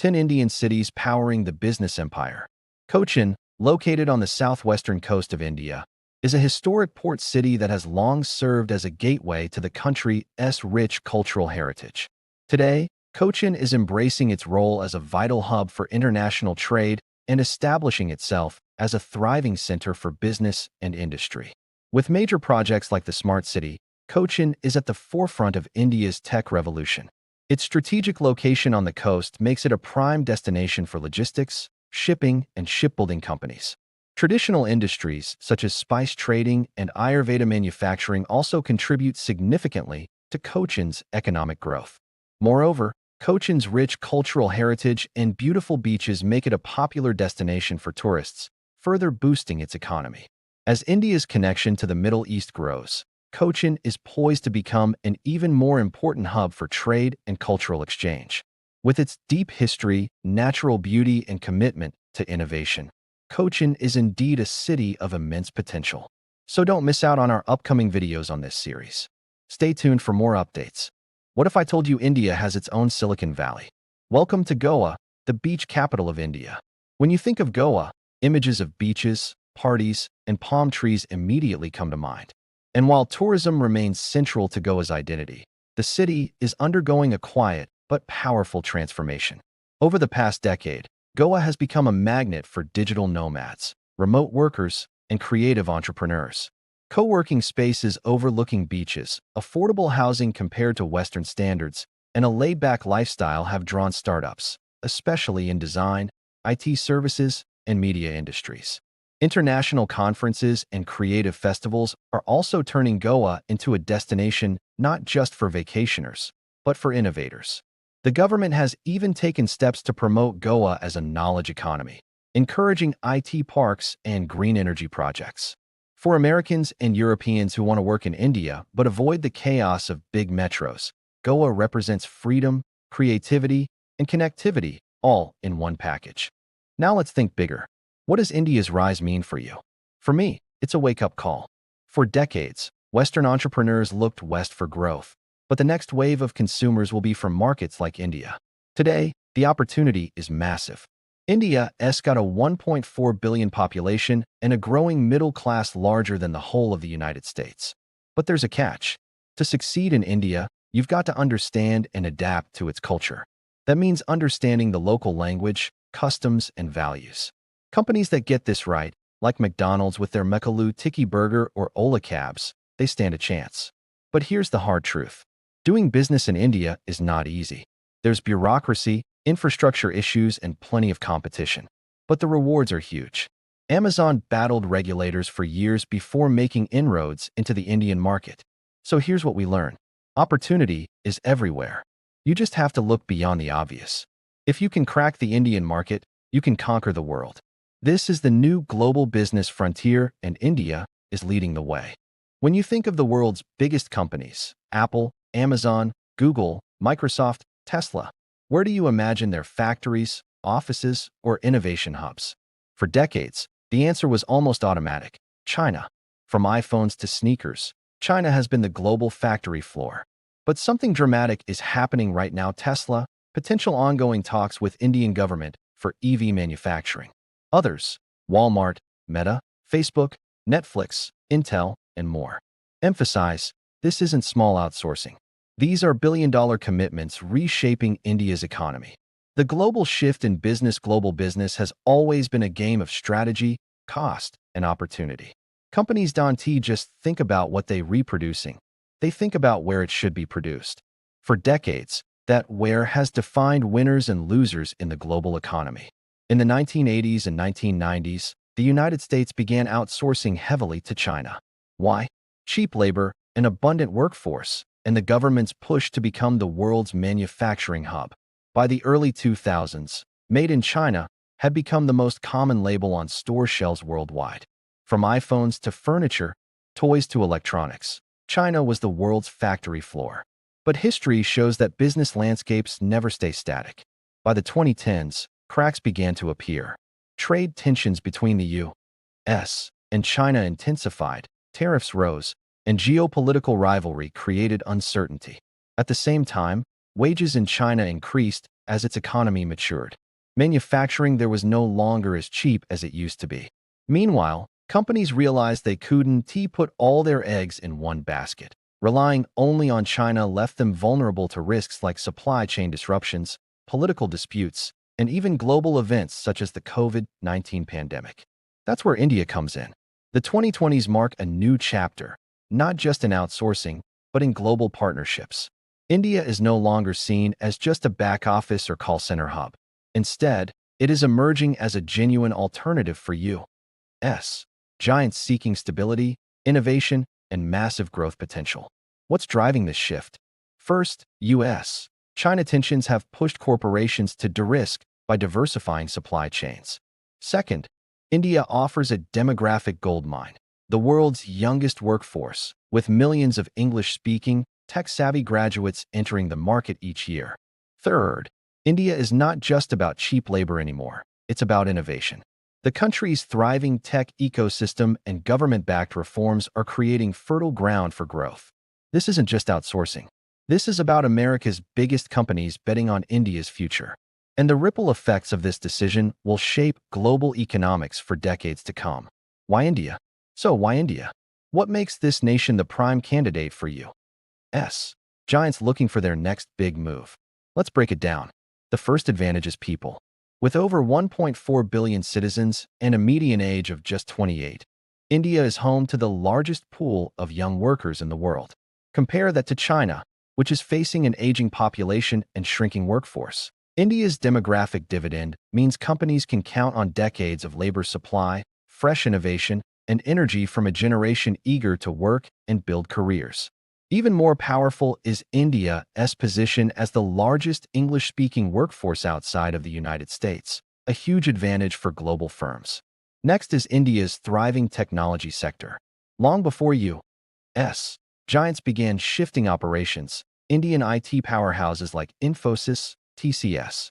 10 Indian cities powering the business empire. Cochin, located on the southwestern coast of India, is a historic port city that has long served as a gateway to the country's rich cultural heritage. Today, Cochin is embracing its role as a vital hub for international trade and establishing itself as a thriving center for business and industry. With major projects like the Smart City, Cochin is at the forefront of India's tech revolution. Its strategic location on the coast makes it a prime destination for logistics, shipping, and shipbuilding companies. Traditional industries such as spice trading and Ayurveda manufacturing also contribute significantly to Cochin's economic growth. Moreover, Cochin's rich cultural heritage and beautiful beaches make it a popular destination for tourists, further boosting its economy. As India's connection to the Middle East grows, Cochin is poised to become an even more important hub for trade and cultural exchange. With its deep history, natural beauty, and commitment to innovation, Cochin is indeed a city of immense potential. So don't miss out on our upcoming videos on this series. Stay tuned for more updates. What if I told you India has its own Silicon Valley? Welcome to Goa, the beach capital of India. When you think of Goa, images of beaches, parties, and palm trees immediately come to mind. And while tourism remains central to Goa's identity, the city is undergoing a quiet but powerful transformation. Over the past decade, Goa has become a magnet for digital nomads, remote workers, and creative entrepreneurs. Co-working spaces overlooking beaches, affordable housing compared to Western standards, and a laid-back lifestyle have drawn startups, especially in design, IT services, and media industries. International conferences and creative festivals are also turning Goa into a destination not just for vacationers, but for innovators. The government has even taken steps to promote Goa as a knowledge economy, encouraging IT parks and green energy projects. For Americans and Europeans who want to work in India but avoid the chaos of big metros, Goa represents freedom, creativity, and connectivity, all in one package. Now let's think bigger. What does India's rise mean for you? For me, it's a wake-up call. For decades, Western entrepreneurs looked west for growth, but the next wave of consumers will be from markets like India. Today, the opportunity is massive. India's got a 1.4 billion population and a growing middle class larger than the whole of the United States. But there's a catch. To succeed in India, you've got to understand and adapt to its culture. That means understanding the local language, customs, and values. Companies that get this right, like McDonald's with their Mekalu Tikki Burger or Ola Cabs, they stand a chance. But here's the hard truth. Doing business in India is not easy. There's bureaucracy, infrastructure issues, and plenty of competition. But the rewards are huge. Amazon battled regulators for years before making inroads into the Indian market. So here's what we learn. Opportunity is everywhere. You just have to look beyond the obvious. If you can crack the Indian market, you can conquer the world. This is the new global business frontier, and India is leading the way. When you think of the world's biggest companies, Apple, Amazon, Google, Microsoft, Tesla, where do you imagine their factories, offices, or innovation hubs? For decades, the answer was almost automatic: China. From iPhones to sneakers, China has been the global factory floor. But something dramatic is happening right now. Tesla, potential ongoing talks with Indian government for EV manufacturing. Others, Walmart, Meta, Facebook, Netflix, Intel, and more. Emphasize, this isn't small outsourcing. These are billion-dollar commitments reshaping India's economy. The global shift in business. Global business has always been a game of strategy, cost, and opportunity. Companies don't just think about what they're reproducing. They think about where it should be produced. For decades, that where has defined winners and losers in the global economy. In the 1980s and 1990s, the United States began outsourcing heavily to China. Why? Cheap labor, an abundant workforce, and the government's push to become the world's manufacturing hub. By the early 2000s, Made in China had become the most common label on store shelves worldwide. From iPhones to furniture, toys to electronics, China was the world's factory floor. But history shows that business landscapes never stay static. By the 2010s, cracks began to appear. Trade tensions between the U.S. and China intensified, tariffs rose, and geopolitical rivalry created uncertainty. At the same time, wages in China increased, as its economy matured. Manufacturing there was no longer as cheap as it used to be. Meanwhile, companies realized they couldn't put all their eggs in one basket. Relying only on China left them vulnerable to risks like supply chain disruptions, political disputes, and even global events such as the COVID-19 pandemic. That's where India comes in. The 2020s mark a new chapter, not just in outsourcing, but in global partnerships. India is no longer seen as just a back office or call center hub. Instead, it is emerging as a genuine alternative for U.S. giants seeking stability, innovation, and massive growth potential. What's driving this shift? First, U.S. China tensions have pushed corporations to de-risk by diversifying supply chains. Second, India offers a demographic goldmine, the world's youngest workforce, with millions of English-speaking, tech-savvy graduates entering the market each year. Third, India is not just about cheap labor anymore. It's about innovation. The country's thriving tech ecosystem and government-backed reforms are creating fertile ground for growth. This isn't just outsourcing. This is about America's biggest companies betting on India's future. And the ripple effects of this decision will shape global economics for decades to come. Why India? So why India? What makes this nation the prime candidate for U.S. giants looking for their next big move? Let's break it down. The first advantage is people. With over 1.4 billion citizens and a median age of just 28, India is home to the largest pool of young workers in the world. Compare that to China, which is facing an aging population and shrinking workforce. India's demographic dividend means companies can count on decades of labor supply, fresh innovation, and energy from a generation eager to work and build careers. Even more powerful is India's position as the largest English-speaking workforce outside of the United States, a huge advantage for global firms. Next is India's thriving technology sector. Long before U.S. giants began shifting operations, Indian IT powerhouses like Infosys, TCS,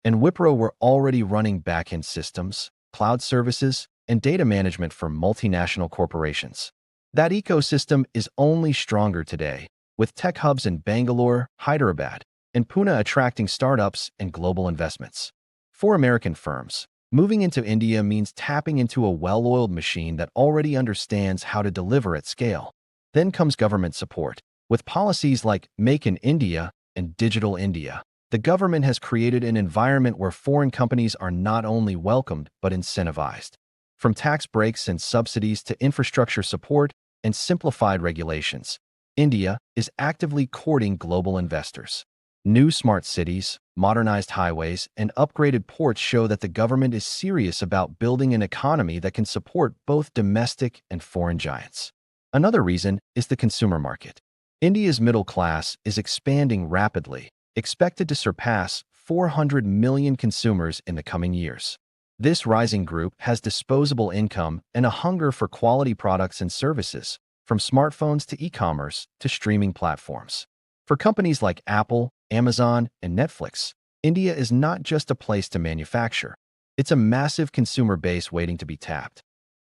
and Wipro were already running back-end systems, cloud services, and data management for multinational corporations. That ecosystem is only stronger today, with tech hubs in Bangalore, Hyderabad, and Pune attracting startups and global investments. For American firms, moving into India means tapping into a well-oiled machine that already understands how to deliver at scale. Then comes government support. With policies like Make in India and Digital India, the government has created an environment where foreign companies are not only welcomed but incentivized. From tax breaks and subsidies to infrastructure support and simplified regulations, India is actively courting global investors. New smart cities, modernized highways, and upgraded ports show that the government is serious about building an economy that can support both domestic and foreign giants. Another reason is the consumer market. India's middle class is expanding rapidly, expected to surpass 400 million consumers in the coming years. This rising group has disposable income and a hunger for quality products and services, from smartphones to e-commerce to streaming platforms. For companies like Apple, Amazon, and Netflix, India is not just a place to manufacture. It's a massive consumer base waiting to be tapped.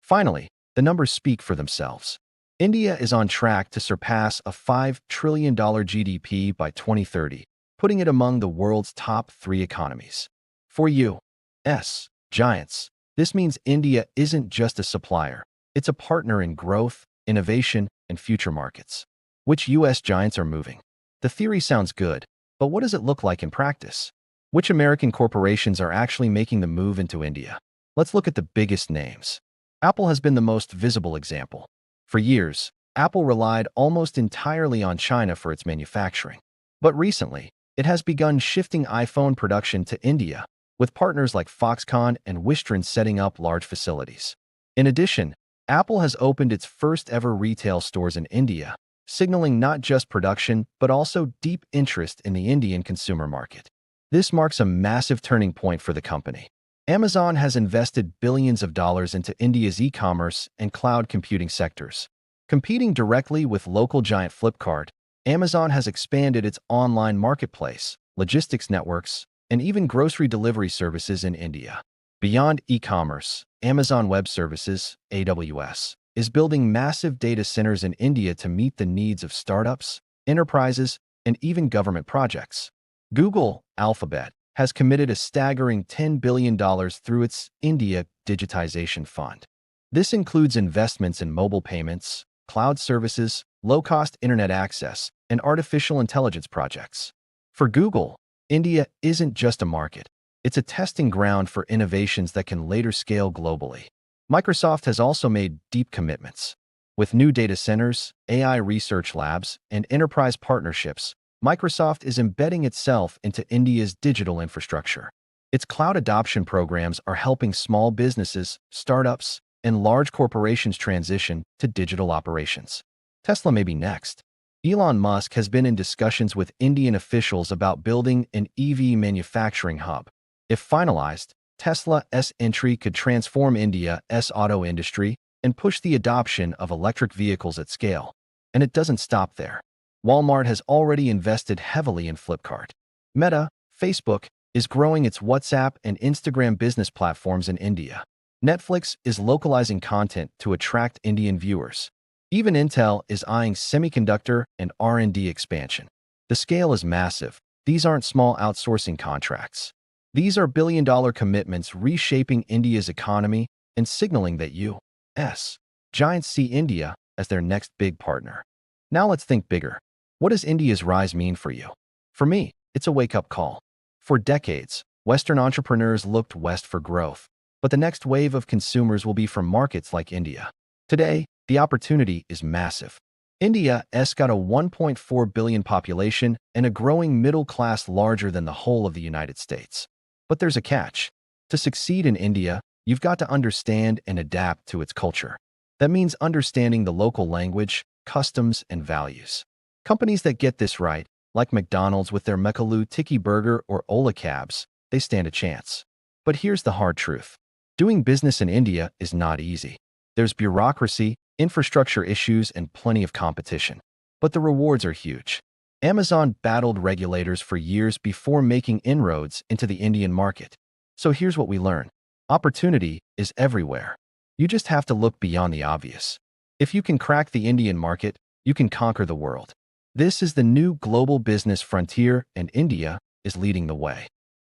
Finally, the numbers speak for themselves. India is on track to surpass a $5 trillion GDP by 2030, putting it among the world's top 3 economies. For U.S. giants, this means India isn't just a supplier. It's a partner in growth, innovation, and future markets. Which U.S. giants are moving? The theory sounds good, but what does it look like in practice? Which American corporations are actually making the move into India? Let's look at the biggest names. Apple has been the most visible example. For years, Apple relied almost entirely on China for its manufacturing. But recently, it has begun shifting iPhone production to India, with partners like Foxconn and Wistron setting up large facilities. In addition, Apple has opened its first-ever retail stores in India, signaling not just production but also deep interest in the Indian consumer market. This marks a massive turning point for the company. Amazon has invested billions of dollars into India's e-commerce and cloud computing sectors. Competing directly with local giant Flipkart, Amazon has expanded its online marketplace, logistics networks, and even grocery delivery services in India. Beyond e-commerce, Amazon Web Services, AWS, is building massive data centers in India to meet the needs of startups, enterprises, and even government projects. Google, Alphabet, has committed a staggering $10 billion through its India Digitization Fund. This includes investments in mobile payments, cloud services, low-cost internet access, and artificial intelligence projects. For Google, India isn't just a market. It's a testing ground for innovations that can later scale globally. Microsoft has also made deep commitments. With new data centers, AI research labs, and enterprise partnerships, Microsoft is embedding itself into India's digital infrastructure. Its cloud adoption programs are helping small businesses, startups, and large corporations transition to digital operations. Tesla may be next. Elon Musk has been in discussions with Indian officials about building an EV manufacturing hub. If finalized, Tesla's entry could transform India's auto industry and push the adoption of electric vehicles at scale. And it doesn't stop there. Walmart has already invested heavily in Flipkart. Meta, Facebook, is growing its WhatsApp and Instagram business platforms in India. Netflix is localizing content to attract Indian viewers. Even Intel is eyeing semiconductor and R&D expansion. The scale is massive. These aren't small outsourcing contracts. These are billion-dollar commitments reshaping India's economy and signaling that U.S. giants see India as their next big partner. Now let's think bigger. What does India's rise mean for you? For me, it's a wake-up call. For decades, Western entrepreneurs looked west for growth, but the next wave of consumers will be from markets like India. Today, the opportunity is massive. India's got a 1.4 billion population and a growing middle class larger than the whole of the United States. But there's a catch. To succeed in India, you've got to understand and adapt to its culture. That means understanding the local language, customs, and values. Companies that get this right, like McDonald's with their Mekalu Tikki Burger or Ola Cabs, they stand a chance. But here's the hard truth. Doing business in India is not easy. There's bureaucracy, infrastructure issues, and plenty of competition. But the rewards are huge. Amazon battled regulators for years before making inroads into the Indian market. So here's what we learn. Opportunity is everywhere. You just have to look beyond the obvious. If you can crack the Indian market, you can conquer the world. This is the new global business frontier, and India is leading the way.